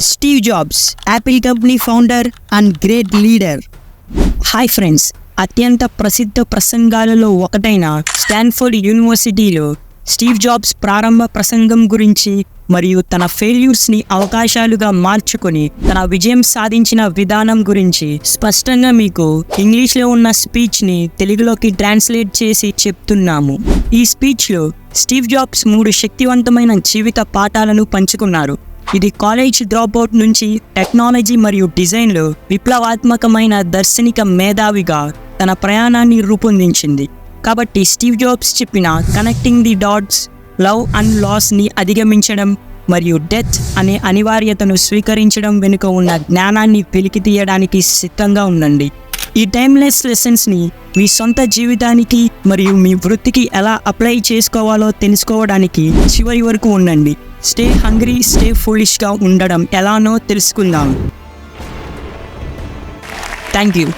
Steve jobs, Apple company founder and great leader. Hi friends, అత్యంత ప్రసిద్ధ ప్రసంగాలలో ఒకటైన Stanford యూనివర్సిటీలో స్టీవ్ జాబ్స్ ప్రారంభ ప్రసంగం గురించి మరియు తన ఫెయిల్యూర్స్ని అవకాశాలుగా మార్చుకొని తన విజయం సాధించిన విధానం గురించి స్పష్టంగా మీకు ఇంగ్లీష్లో ఉన్న స్పీచ్ని తెలుగులోకి ట్రాన్స్లేట్ చేసి చెప్తున్నాము. ఈ స్పీచ్లో స్టీవ్ జాబ్స్ 3 శక్తివంతమైన జీవిత పాఠాలను పంచుకున్నారు. ఇది కాలేజ్ డ్రాప్అవుట్ నుంచి టెక్నాలజీ మరియు డిజైన్లో విప్లవాత్మకమైన దార్శనిక మేధావిగా తన ప్రయాణాన్ని రూపొందించింది. కాబట్టి స్టీవ్ జాబ్స్ చెప్పిన connecting the dots, love and లాస్ని అధిగమించడం మరియు డెత్ అనే అనివార్యతను స్వీకరించడం వెనుక ఉన్న జ్ఞానాన్ని వెలికి తీయడానికి సిద్ధంగా ఉండండి. ఈ టైమ్లెస్ లెసన్స్ని మీ సొంత జీవితానికి మరియు మీ వృత్తికి ఎలా అప్లై చేసుకోవాలో తెలుసుకోవడానికి చివరి వరకు ఉండండి. స్టే హంగ్రీ, స్టే ఫూలిష్గా ఉండడం ఎలానో తెలుసుకుందాం. Thank you.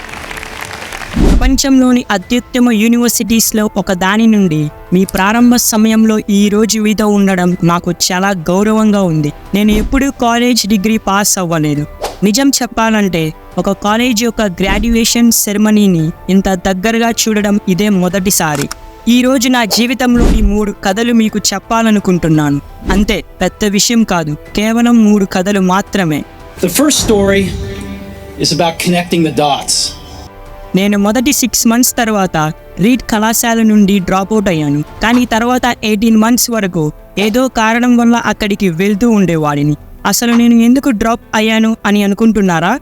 ప్రపంచంలోని అత్యుత్తమ యూనివర్సిటీస్లో ఒక దాని నుండి మీ ప్రారంభ సమయంలో ఈ రోజు మీతో ఉండడం నాకు చాలా గౌరవంగా ఉంది. నేను ఎప్పుడూ కాలేజ్ డిగ్రీ పాస్ అవ్వలేదు. నిజం చెప్పాలంటే ఒక కాలేజ్ యొక్క గ్రాడ్యుయేషన్ సెరమనీని ఇంత దగ్గరగా చూడడం ఇదే మొదటిసారి. ఈ రోజు నా జీవితంలోని 3 కథలు మీకు చెప్పాలనుకుంటున్నాను. అంతే, పెద్ద విషయం కాదు, కేవలం 3 కథలు మాత్రమే. The first story is about connecting the dots. నేను మొదటి 6 months తర్వాత రీడ్ కళాశాల నుండి డ్రాప్అవుట్ అయ్యాను. కానీ తర్వాత 18 months వరకు ఏదో కారణం వల్ల అక్కడికి వెళ్తూ ఉండేవాడిని. అసలు నేను ఎందుకు డ్రాప్ అయ్యాను అని అనుకుంటున్నారా?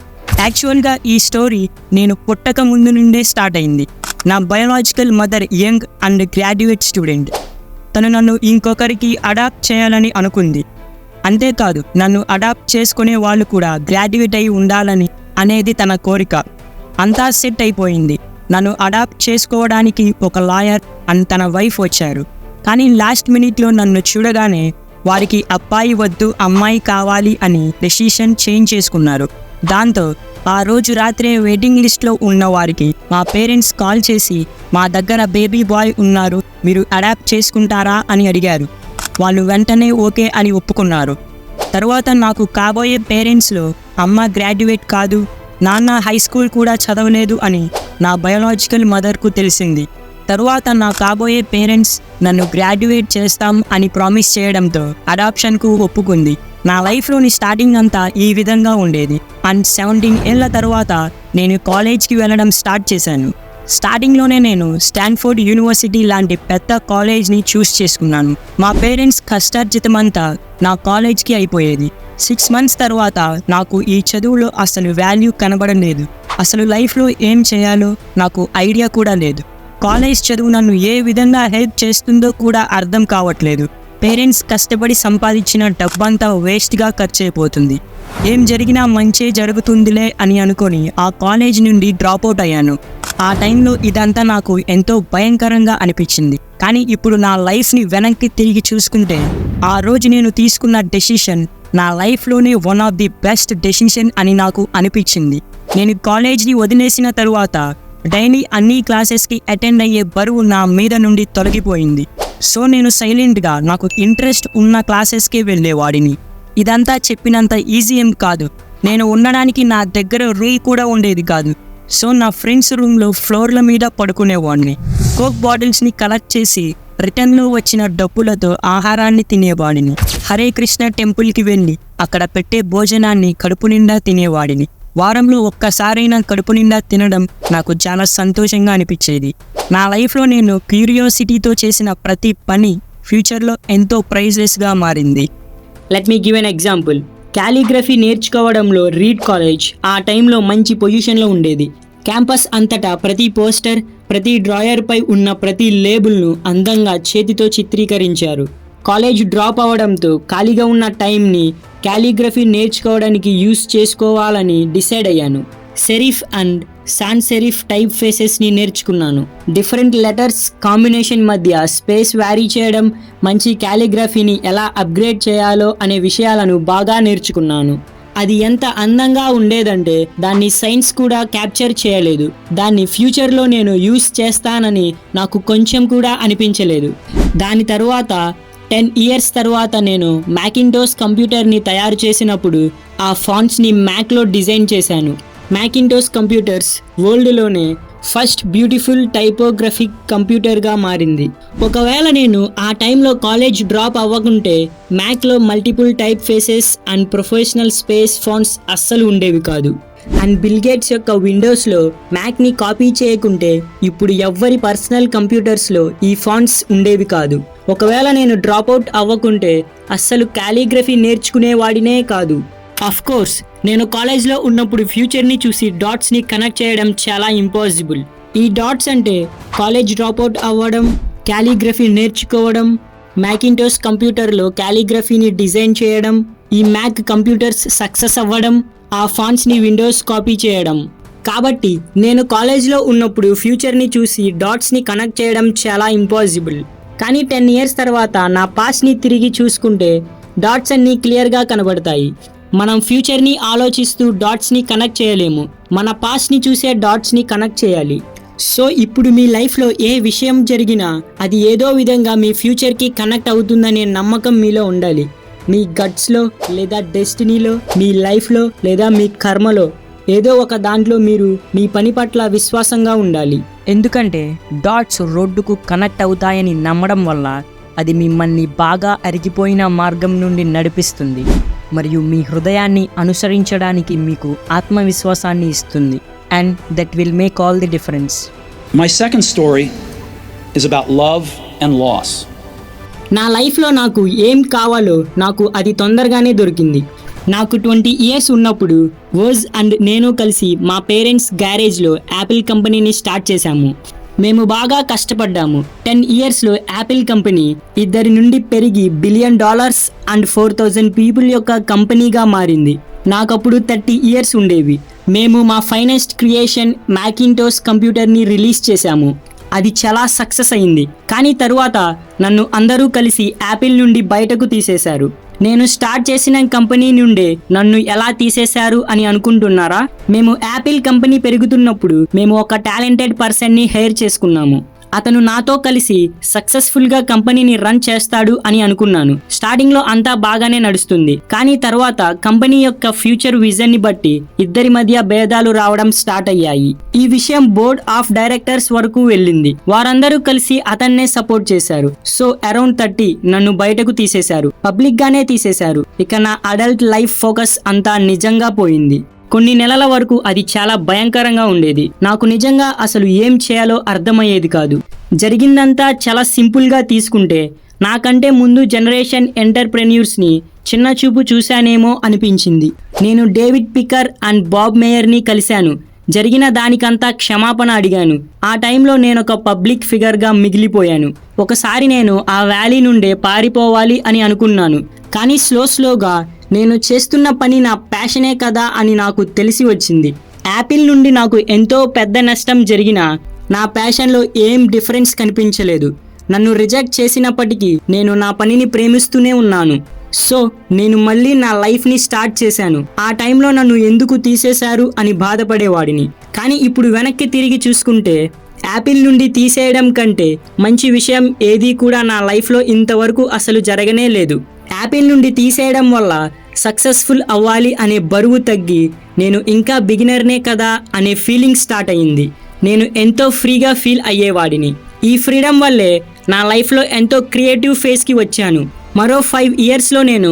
యాక్చువల్గా ఈ స్టోరీ నేను పుట్టక ముందు నుండే స్టార్ట్ అయింది. నా biological mother young and graduate student. తను నన్ను ఇంకొకరికి అడాప్ట్ చేయాలని అనుకుంది. అంతేకాదు, నన్ను అడాప్ట్ చేసుకునే వాళ్ళు కూడా గ్రాడ్యుయేట్ అయి ఉండాలని అనేది తన కోరిక. అంతా సెట్ అయిపోయింది. నన్ను అడాప్ట్ చేసుకోవడానికి ఒక లాయర్ అండ్ తన వైఫ్ వచ్చారు. కానీ లాస్ట్ మినిట్లో నన్ను చూడగానే వారికి అబ్బాయి వద్దు, అమ్మాయి కావాలి అని డెసిషన్ చేంజ్ చేసుకున్నారు. దాంతో ఆ రోజు రాత్రే వెయిటింగ్ లిస్ట్లో ఉన్న వారికి మా పేరెంట్స్ కాల్ చేసి, మా దగ్గర బేబీ బాయ్ ఉన్నారు, మీరు అడాప్ట్ చేసుకుంటారా అని అడిగారు. వాళ్ళు వెంటనే ఓకే అని ఒప్పుకున్నారు. తర్వాత నాకు కాబోయే పేరెంట్స్లో అమ్మ గ్రాడ్యుయేట్ కాదు, నాన్న హై స్కూల్ కూడా చదవలేదు అని నా బయోలాజికల్ మదర్కు తెలిసింది. తరువాత నా కాబోయే పేరెంట్స్ నన్ను గ్రాడ్యుయేట్ చేస్తాం అని ప్రామిస్ చేయడంతో అడాప్షన్కు ఒప్పుకుంది. నా లైఫ్లోని స్టార్టింగ్ అంతా ఈ విధంగా ఉండేది. అండ్ 17 ఏళ్ల తర్వాత నేను కాలేజ్కి వెళ్ళడం స్టార్ట్ చేశాను. స్టార్టింగ్లోనే నేను స్టాన్ఫోర్డ్ యూనివర్సిటీ లాంటి పెద్ద కాలేజ్ని చూస్ చేసుకున్నాను. మా పేరెంట్స్ కష్టార్జితమంతా నా కాలేజ్కి అయిపోయేది. 6 months తర్వాత నాకు ఈ చదువులో అసలు వాల్యూ కనబడలేదు. అసలు లైఫ్లో ఏం చేయాలో నాకు ఐడియా కూడా లేదు. కాలేజ్ చదువు నన్ను ఏ విధంగా హెల్ప్ చేస్తుందో కూడా అర్థం కావట్లేదు. పేరెంట్స్ కష్టపడి సంపాదించిన డబ్బంతా వేస్ట్గా ఖర్చు అయిపోతుంది. ఏం జరిగినా మంచే జరుగుతుందిలే అని అనుకొని ఆ కాలేజ్ నుండి డ్రాప్అవుట్ అయ్యాను. ఆ టైంలో ఇదంతా నాకు ఎంతో భయంకరంగా అనిపించింది. కానీ ఇప్పుడు నా లైఫ్ని వెనక్కి తిరిగి చూసుకుంటే ఆ రోజు నేను తీసుకున్న డెసిషన్ నా లైఫ్లోనే one of the best decision అని నాకు అనిపించింది. నేను కాలేజ్ని వదిలేసిన తరువాత డైలీ అన్ని క్లాసెస్కి అటెండ్ అయ్యే బరువు నా మీద నుండి తొలగిపోయింది. సో నేను సైలెంట్గా నాకు ఇంట్రెస్ట్ ఉన్న క్లాసెస్కే వెళ్ళేవాడిని. ఇదంతా చెప్పినంత ఈజీ ఏం కాదు. నేను ఉండడానికి నా దగ్గర రూమ్ కూడా ఉండేది కాదు. సో నా ఫ్రెండ్స్ రూమ్లో ఫ్లోర్ల మీద పడుకునేవాడిని. కోక్ బాటిల్స్ని కలెక్ట్ చేసి రిటర్న్లో వచ్చిన డబ్బులతో ఆహారాన్ని తినేవాడిని. హరే కృష్ణ టెంపుల్కి వెళ్ళి అక్కడ పెట్టే భోజనాన్ని కడుపు నిండా తినేవాడిని. వారంలో ఒక్కసారైనా కడుపు నిండా తినడం నాకు చాలా సంతోషంగా అనిపించేది. నా లైఫ్లో నేను క్యూరియాసిటీతో చేసిన ప్రతి పని ఫ్యూచర్లో ఎంతో ప్రైజ్లెస్గా మారింది. Let me give an example. Calligraphy నేర్చుకోవడంలో రీడ్ కాలేజ్ ఆ టైంలో మంచి పొజిషన్లో ఉండేది. క్యాంపస్ అంతటా ప్రతి పోస్టర్, ప్రతి డ్రాయర్పై ఉన్న ప్రతి లేబుల్ను అందంగా చేతితో చిత్రీకరించారు. కాలేజ్ డ్రాప్ అవ్వడంతో ఖాళీగా ఉన్న టైంని కాలిగ్రఫీ నేర్చుకోవడానికి యూస్ చేసుకోవాలని డిసైడ్ అయ్యాను. Serif and sans serif type ఫేసెస్ని నేర్చుకున్నాను. డిఫరెంట్ లెటర్స్ కాంబినేషన్ మధ్య స్పేస్ వ్యారీ చేయడం, మంచి కాలిగ్రఫీని ఎలా అప్గ్రేడ్ చేయాలో అనే విషయాలను బాగా నేర్చుకున్నాను. అది ఎంత అందంగా ఉండేదంటే దాన్ని సైన్స్ కూడా క్యాప్చర్ చేయలేదు. దాన్ని ఫ్యూచర్లో నేను యూస్ చేస్తానని నాకు కొంచెం కూడా అనిపించలేదు. దాని తరువాత 10 ఇయర్స్ తర్వాత నేను మ్యాకింటోష్ కంప్యూటర్ని తయారు చేసినప్పుడు ఆ ఫాంట్స్ని మ్యాక్లో డిజైన్ చేశాను. మ్యాకింటోష్ కంప్యూటర్స్ వరల్డ్లోనే ఫస్ట్ బ్యూటిఫుల్ టైపోగ్రఫిక్ కంప్యూటర్గా మారింది. ఒకవేళ నేను ఆ టైంలో కాలేజ్ డ్రాప్ అవ్వకుంటే మ్యాక్లో multiple type faces and professional space fonts అస్సలు ఉండేవి కాదు. అండ్ బిల్ గేట్స్ యొక్క విండోస్లో మ్యాక్ని కాపీ చేయకుంటే ఇప్పుడు ఎవ్వరి పర్సనల్ కంప్యూటర్స్లో ఈ ఫాంట్స్ ఉండేవి కాదు. ఒకవేళ నేను డ్రాప్అవుట్ అవ్వకుంటే అస్సలు కాలిగ్రఫీ నేర్చుకునేవాడినే కాదు. అఫ్ కోర్స్ నేను కాలేజ్లో ఉన్నప్పుడు ఫ్యూచర్ని చూసి డాట్స్ని కనెక్ట్ చేయడం చాలా ఇంపాసిబుల్. ఈ డాట్స్ అంటే కాలేజ్ డ్రాప్అవుట్ అవ్వడం, కాలిగ్రఫీ నేర్చుకోవడం, మ్యాకింటోష్ కంప్యూటర్లో కాలిగ్రఫీని డిజైన్ చేయడం, ఈ మ్యాక్ కంప్యూటర్స్ సక్సెస్ అవ్వడం, ఆ ఫాంట్స్ని విండోస్ కాపీ చేయడం. కాబట్టి నేను కాలేజ్లో ఉన్నప్పుడు ఫ్యూచర్ని చూసి డాట్స్ని కనెక్ట్ చేయడం చాలా ఇంపాసిబుల్. కానీ 10 ఇయర్స్ తర్వాత నా పాస్ట్ని తిరిగి చూసుకుంటే డాట్స్ అన్నీ క్లియర్గా కనబడతాయి. మనం ఫ్యూచర్ని ఆలోచిస్తూ డాట్స్ని కనెక్ట్ చేయలేము, మన పాస్ట్ని చూసే డాట్స్ని కనెక్ట్ చేయాలి. సో ఇప్పుడు మీ లైఫ్లో ఏ విషయం జరిగినా అది ఏదో విధంగా మీ ఫ్యూచర్కి కనెక్ట్ అవుతుందనే నమ్మకం మీలో ఉండాలి. మీ గట్స్లో లేదా డెస్టినీలో, మీ లైఫ్లో లేదా మీ కర్మలో ఏదో ఒక దాంట్లో మీరు మీ పని పట్ల విశ్వాసంగా ఉండాలి. ఎందుకంటే డాట్స్ రోడ్డుకు కనెక్ట్ అవుతాయని నమ్మడం వల్ల అది మిమ్మల్ని బాగా అరిగిపోయిన మార్గం నుండి నడిపిస్తుంది మరియు మీ హృదయాన్ని అనుసరించడానికి మీకు ఆత్మవిశ్వాసాన్ని ఇస్తుంది. And that will make all the difference. My second story is about love and loss. నా లైఫ్లో నాకు ఏం కావాలో నాకు అది తొందరగానే దొరికింది. నాకు 20 ఇయర్స్ ఉన్నప్పుడు వర్జ్ అండ్ నేను కలిసి మా పేరెంట్స్ గ్యారేజ్లో యాపిల్ కంపెనీని స్టార్ట్ చేశాము. మేము బాగా కష్టపడ్డాము. 10 ఇయర్స్లో యాపిల్ కంపెనీ 2 నుండి పెరిగి $1 బిలియన్ అండ్ 4,000 పీపుల్ యొక్క కంపెనీగా మారింది. నాకప్పుడు 30 ఇయర్స్ ఉండేవి. మేము మా ఫైనెస్ట్ క్రియేషన్ మ్యాకింటోష్ కంప్యూటర్ని రిలీజ్ చేశాము. అది చాలా సక్సెస్ అయింది. కానీ తరువాత నన్ను అందరూ కలిసి యాపిల్ నుండి బయటకు తీసేశారు. నేను స్టార్ట్ చేసిన కంపెనీ నుండే నన్ను ఎలా తీసేశారు అని అనుకుంటున్నారా? మేము యాపిల్ కంపెనీ పెరుగుతున్నప్పుడు మేము ఒక టాలెంటెడ్ పర్సన్ని హైర్ చేసుకున్నాము. అతను నాతో కలిసి సక్సెస్ఫుల్గా కంపెనీని రన్ చేస్తాడు అని అనుకున్నాను. స్టార్టింగ్లో అంతా బాగానే నడుస్తుంది. కానీ తర్వాత కంపెనీ యొక్క ఫ్యూచర్ విజన్ని బట్టి ఇద్దరి మధ్య భేదాలు రావడం స్టార్ట్ అయ్యాయి. ఈ విషయం బోర్డ్ ఆఫ్ డైరెక్టర్స్ వరకు వెళ్ళింది. వారందరూ కలిసి అతన్నే సపోర్ట్ చేశారు. సో అరౌండ్ 30 నన్ను బయటకు తీసేశారు. పబ్లిక్ గానే తీసేశారు. ఇక నా అడల్ట్ లైఫ్ ఫోకస్ అంతా నిజంగా పోయింది. కొన్ని నెలల వరకు అది చాలా భయంకరంగా ఉండేది. నాకు నిజంగా అసలు ఏం చేయాలో అర్థమయ్యేది కాదు. జరిగిందంతా చాలా సింపుల్గా తీసుకుంటే నాకంటే ముందు జనరేషన్ ఎంటర్ప్రెన్యూర్స్ని చిన్న చూపు చూశానేమో అనిపించింది. నేను డేవిడ్ పికర్ అండ్ బాబ్ మేయర్ని కలిశాను. జరిగిన దానికంతా క్షమాపణ అడిగాను. ఆ టైంలో నేను ఒక పబ్లిక్ ఫిగర్గా మిగిలిపోయాను. ఒకసారి నేను ఆ వ్యాలీ నుండే పారిపోవాలి అని అనుకున్నాను. కానీ స్లోగా నేను చేస్తున్న పని నా ప్యాషనే కదా అని నాకు తెలిసి వచ్చింది. యాపిల్ నుండి నాకు ఎంతో పెద్ద నష్టం జరిగినా నా ప్యాషన్లో ఏం డిఫరెన్స్ కనిపించలేదు. నన్ను రిజెక్ట్ చేసినప్పటికీ నేను నా పనిని ప్రేమిస్తూనే ఉన్నాను. సో నేను మళ్ళీ నా లైఫ్ని స్టార్ట్ చేశాను. ఆ టైంలో నన్ను ఎందుకు తీసేశారు అని బాధపడేవాడిని. కానీ ఇప్పుడు వెనక్కి తిరిగి చూసుకుంటే యాపిల్ నుండి తీసేయడం కంటే మంచి విషయం ఏదీ కూడా నా లైఫ్లో ఇంతవరకు అసలు జరగనే లేదు. యాపిల్ నుండి తీసేయడం వల్ల సక్సెస్ఫుల్ అవ్వాలి అనే బరువు తగ్గి నేను ఇంకా బిగినర్నే కదా అనే ఫీలింగ్ స్టార్ట్ అయ్యింది. నేను ఎంతో ఫ్రీగా ఫీల్ అయ్యేవాడిని. ఈ ఫ్రీడమ్ వల్లే నా లైఫ్లో ఎంతో క్రియేటివ్ ఫేజ్కి వచ్చాను. మరో 5 ఇయర్స్లో నేను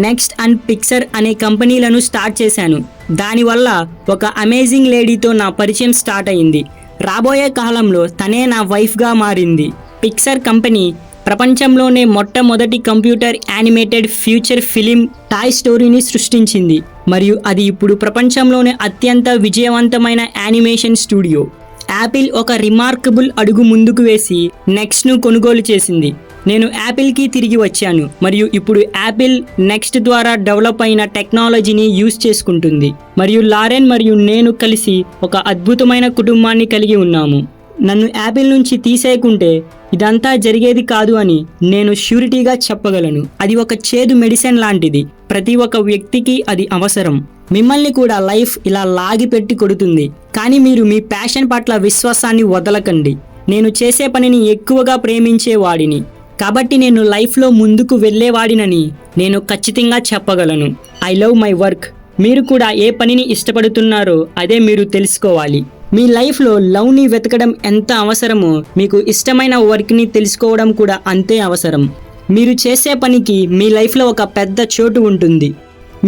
నెక్స్ట్ అండ్ పిక్సర్ అనే కంపెనీలను స్టార్ట్ చేశాను. దానివల్ల ఒక అమేజింగ్ లేడీతో నా పరిచయం స్టార్ట్ అయింది. రాబోయే కాలంలో తనే నా వైఫ్గా మారింది. పిక్సర్ కంపెనీ ప్రపంచంలోనే మొట్టమొదటి computer animated future film toy స్టోరీని సృష్టించింది మరియు అది ఇప్పుడు ప్రపంచంలోనే అత్యంత విజయవంతమైన యానిమేషన్ స్టూడియో. యాపిల్ ఒక రిమార్కబుల్ అడుగు ముందుకు వేసి నెక్స్ట్ను కొనుగోలు చేసింది. నేను యాపిల్కి తిరిగి వచ్చాను మరియు ఇప్పుడు యాపిల్ నెక్స్ట్ ద్వారా డెవలప్ అయిన టెక్నాలజీని యూజ్ చేసుకుంటుంది మరియు లారెన్ మరియు నేను కలిసి ఒక అద్భుతమైన కుటుంబాన్ని కలిగి ఉన్నాము. నన్ను యాపిల్ నుంచి తీసేయకుంటే ఇదంతా జరిగేది కాదు అని నేను ష్యూరిటీగా చెప్పగలను. అది ఒక చేదు మెడిసిన్ లాంటిది. ప్రతి ఒక్క వ్యక్తికి అది అవసరం. మిమ్మల్ని కూడా లైఫ్ ఇలా లాగి పెట్టి కొడుతుంది. కానీ మీరు మీ ప్యాషన్ పట్ల విశ్వాసాన్ని వదలకండి. నేను చేసే పనిని ఎక్కువగా ప్రేమించేవాడిని. కాబట్టి నేను లైఫ్లో ముందుకు వెళ్ళేవాడినని నేను ఖచ్చితంగా చెప్పగలను. I love my work. మీరు కూడా ఏ పనిని ఇష్టపడుతున్నారో అదే మీరు తెలుసుకోవాలి. మీ లైఫ్లో లవ్ని వెతకడం ఎంత అవసరమో మీకు ఇష్టమైన వర్క్ని తెలుసుకోవడం కూడా అంతే అవసరం. మీరు చేసే పనికి మీ లైఫ్లో ఒక పెద్ద చోటు ఉంటుంది.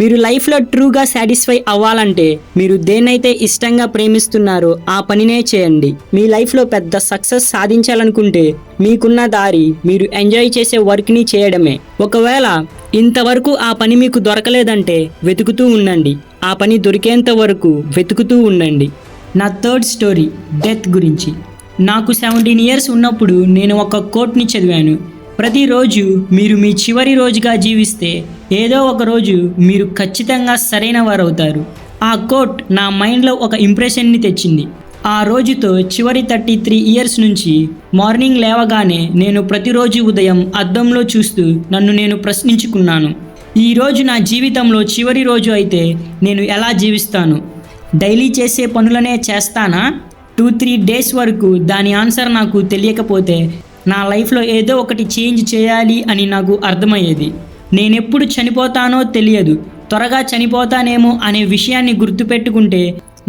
మీరు లైఫ్లో ట్రూగా సాటిస్ఫై అవ్వాలంటే మీరు దేన్నైతే ఇష్టంగా ప్రేమిస్తున్నారో ఆ పనినే చేయండి. మీ లైఫ్లో పెద్ద సక్సెస్ సాధించాలనుకుంటే మీకున్న దారి మీరు ఎంజాయ్ చేసే వర్క్ని చేయడమే. ఒకవేళ ఇంతవరకు ఆ పని మీకు దొరకలేదంటే వెతుకుతూ ఉండండి. ఆ పని దొరికేంత వరకు వెతుకుతూ ఉండండి. నా థర్డ్ స్టోరీ డెత్ గురించి. నాకు 17 ఇయర్స్ ఉన్నప్పుడు నేను ఒక కోట్ని చదివాను. ప్రతిరోజు మీరు మీ చివరి రోజుగా జీవిస్తే ఏదో ఒక రోజు మీరు ఖచ్చితంగా సరైన వారవుతారు. ఆ కోట్ నా మైండ్లో ఒక ఇంప్రెషన్ని తెచ్చింది. ఆ రోజుతో చివరి 33 ఇయర్స్ నుంచి మార్నింగ్ లేవగానే నేను ప్రతిరోజు ఉదయం అద్దంలో చూస్తూ నన్ను నేను ప్రశ్నించుకున్నాను, ఈరోజు నా జీవితంలో చివరి రోజు అయితే నేను ఎలా జీవిస్తాను? డైలీ చేసే పనులనే చేస్తానా? 2-3 డేస్ వరకు దాని ఆన్సర్ నాకు తెలియకపోతే నా లైఫ్లో ఏదో ఒకటి చేంజ్ చేయాలి అని నాకు అర్థమయ్యేది. నేనెప్పుడు చనిపోతానో తెలియదు, త్వరగా చనిపోతానేమో అనే విషయాన్ని గుర్తుపెట్టుకుంటే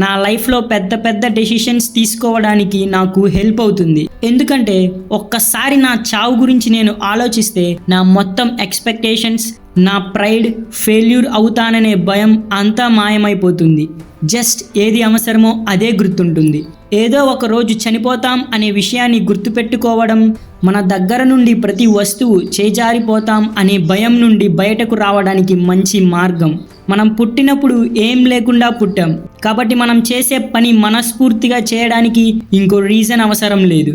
నా లైఫ్లో పెద్ద పెద్ద డెసిషన్స్ తీసుకోవడానికి నాకు హెల్ప్ అవుతుంది. ఎందుకంటే ఒక్కసారి నా చావు గురించి నేను ఆలోచిస్తే నా మొత్తం ఎక్స్పెక్టేషన్స్, నా ప్రైడ్, ఫెయిల్యూర్ అవుతాననే భయం అంతా మాయమైపోతుంది. జస్ట్ ఏది అవసరమో అదే గుర్తుంటుంది. ఏదో ఒక రోజు చనిపోతాం అనే విషయాన్ని గుర్తుపెట్టుకోవడం, మన దగ్గర నుండి ప్రతి వస్తువు చేజారిపోతాం అనే భయం నుండి బయటకు రావడానికి మంచి మార్గం. మనం పుట్టినప్పుడు ఏం లేకుండా పుట్టాం కాబట్టి మనం చేసే పని మనస్ఫూర్తిగా చేయడానికి ఇంకో రీజన్ అవసరం లేదు.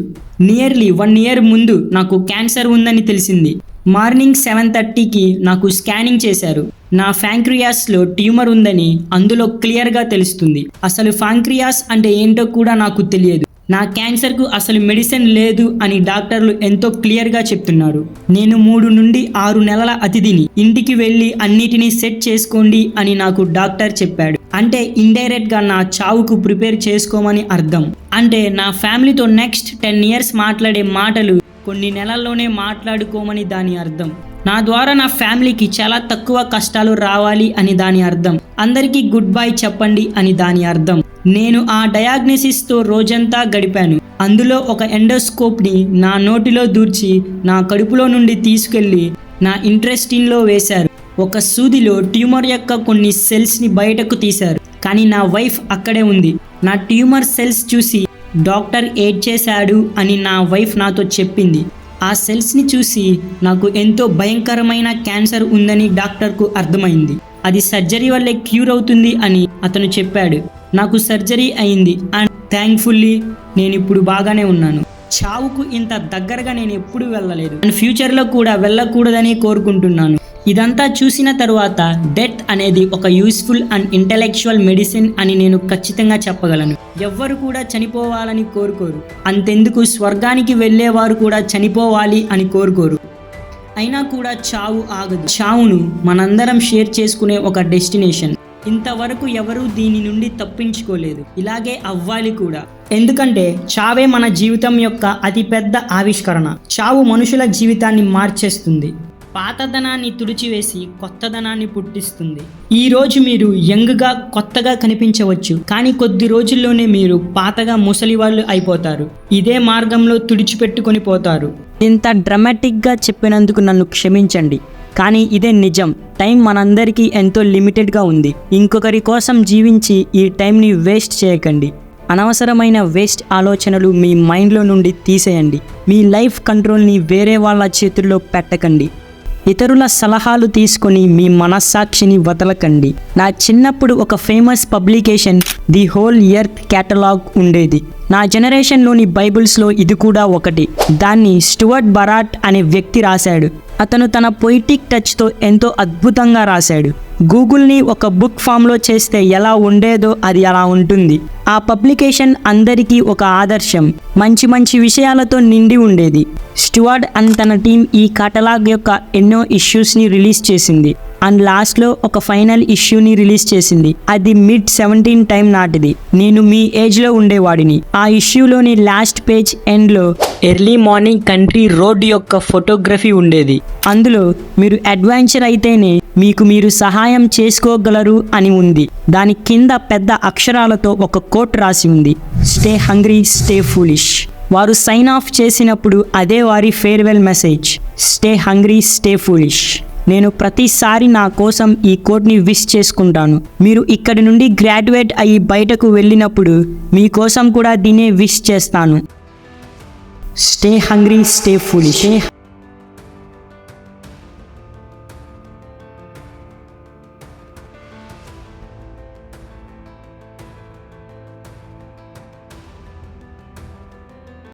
నియర్లీ 1 ఇయర్ ముందు నాకు క్యాన్సర్ ఉందని తెలిసింది. మార్నింగ్ 7:30కి నాకు స్కానింగ్ చేశారు. నా ఫ్యాంక్రియాస్లో ట్యూమర్ ఉందని అందులో క్లియర్గా తెలుస్తుంది. అసలు ఫ్యాంక్రియాస్ అంటే ఏంటో కూడా నాకు తెలియదు. నా క్యాన్సర్కు అసలు మెడిసిన్ లేదు అని డాక్టర్లు ఎంతో క్లియర్గా చెప్తున్నారు. నేను 3 నుండి 6 నెలల అతిథిని, ఇంటికి వెళ్ళి అన్నిటినీ సెట్ చేసుకోండి అని నాకు డాక్టర్ చెప్పాడు. అంటే ఇండైరెక్ట్గా నా చావుకు ప్రిపేర్ చేసుకోమని అర్థం. అంటే నా ఫ్యామిలీతో నెక్స్ట్ 10 ఇయర్స్ మాట్లాడే మాటలు కొన్ని నెలల్లోనే మాట్లాడుకోమని దాని అర్థం. నా ద్వారా నా ఫ్యామిలీకి చాలా తక్కువ కష్టాలు రావాలి అని దాని అర్థం. అందరికీ గుడ్ బై చెప్పండి అని దాని అర్థం. నేను ఆ డయాగ్నోసిస్తో రోజంతా గడిపాను. అందులో ఒక ఎండోస్కోప్ని నా నోటిలో దూర్చి నా కడుపులో నుండి తీసుకెళ్ళి నా ఇంటెస్టైన్లో వేశారు. ఒక సూదిలో ట్యూమర్ యొక్క కొన్ని సెల్స్ని బయటకు తీశారు. కానీ నా వైఫ్ అక్కడే ఉంది. నా ట్యూమర్ సెల్స్ చూసి డాక్టర్ ఏడ్చేశాడు అని నా వైఫ్ నాతో చెప్పింది. ఆ సెల్స్ని చూసి నాకు ఎంతో భయంకరమైన క్యాన్సర్ ఉందని డాక్టర్కు అర్థమైంది. అది సర్జరీ వల్లే క్యూర్ అవుతుంది అని అతను చెప్పాడు. నాకు సర్జరీ అయింది అండ్ థ్యాంక్ఫుల్లీ నేను ఇప్పుడు బాగానే ఉన్నాను. చావుకు ఇంత దగ్గరగా నేను ఎప్పుడు వెళ్ళలేదు అండ్ ఫ్యూచర్లో కూడా వెళ్ళకూడదని కోరుకుంటున్నాను. ఇదంతా చూసిన తరువాత డెత్ అనేది ఒక యూస్ఫుల్ అండ్ ఇంటెలెక్చువల్ మెడిసిన్ అని నేను ఖచ్చితంగా చెప్పగలను. ఎవ్వరు కూడా చనిపోవాలని కోరుకోరు. అంతెందుకు స్వర్గానికి వెళ్ళేవారు కూడా చనిపోవాలి అని కోరుకోరు. అయినా కూడా చావు ఆగదు. చావును మనందరం షేర్ చేసుకునే ఒక డెస్టినేషన్. ఇంతవరకు ఎవరూ దీని నుండి తప్పించుకోలేదు. ఇలాగే అవ్వాలి కూడా. ఎందుకంటే చావే మన జీవితం యొక్క అతిపెద్ద ఆవిష్కరణ. చావు మనుషుల జీవితాన్ని మార్చేస్తుంది. పాతదనాన్ని తుడిచివేసి కొత్తదనాన్ని పుట్టిస్తుంది. ఈరోజు మీరు యంగ్గా కొత్తగా కనిపించవచ్చు, కానీ కొద్ది రోజుల్లోనే మీరు పాతగా ముసలివాళ్ళు అయిపోతారు. ఇదే మార్గంలో తుడిచిపెట్టుకొని పోతారు. ఇంత డ్రామాటిక్గా చెప్పినందుకు నన్ను క్షమించండి, కానీ ఇదే నిజం. టైం మనందరికీ ఎంతో లిమిటెడ్గా ఉంది. ఇంకొకరి కోసం జీవించి ఈ టైంని వేస్ట్ చేయకండి. అనవసరమైన వేస్ట్ ఆలోచనలు మీ మైండ్లో నుండి తీసేయండి. మీ లైఫ్ కంట్రోల్ని వేరే వాళ్ళ చేతుల్లో పెట్టకండి. ఇతరుల సలహాలు తీసుకొని మీ మనస్సాక్షిని వదలకండి. నా చిన్నప్పుడు ఒక famous publication the whole earth catalogue ఉండేది. నా జనరేషన్లోని బైబిల్స్లో ఇది కూడా ఒకటి. దాన్ని స్టూవర్ట్ బరాట్ అనే వ్యక్తి రాశాడు. అతను తన పొయిటిక్ టచ్తో ఎంతో అద్భుతంగా రాశాడు. గూగుల్ని ఒక బుక్ ఫామ్లో చేస్తే ఎలా ఉండేదో అది అలా ఉంటుంది. ఆ పబ్లికేషన్ అందరికీ ఒక ఆదర్శం, మంచి మంచి విషయాలతో నిండి ఉండేది. స్టూవర్ట్ అండ్ తన టీం ఈ కటలాగ్ యొక్క ఎన్నో ఇష్యూస్ని రిలీజ్ చేసింది అండ్ లాస్ట్లో ఒక ఫైనల్ ఇష్యూని రిలీజ్ చేసింది. అది mid-17 టైం నాటిది. నేను మీ ఏజ్లో ఉండేవాడిని. ఆ ఇష్యూలోని లాస్ట్ పేజ్ ఎండ్లో ఎర్లీ మార్నింగ్ కంట్రీ రోడ్ యొక్క ఫోటోగ్రఫీ ఉండేది. అందులో మీరు అడ్వెంచర్ అయితేనే మీకు మీరు సహాయం చేసుకోగలరు అని ఉంది. దాని కింద పెద్ద అక్షరాలతో ఒక కోట్ రాసి ఉంది, స్టే హంగ్రీ స్టే ఫూలిష్. వారు సైన్ ఆఫ్ చేసినప్పుడు అదే వారి farewell message, stay hungry stay foolish. నేను ప్రతిసారి నా కోసం ఈ కోట్ని విష్ చేసుకుంటాను. మీరు ఇక్కడి నుండి గ్రాడ్యుయేట్ అయ్యి బయటకు వెళ్ళినప్పుడు మీకోసం కూడా దీనే విష్ చేస్తాను, స్టే హంగ్రీ స్టే ఫూలిష్.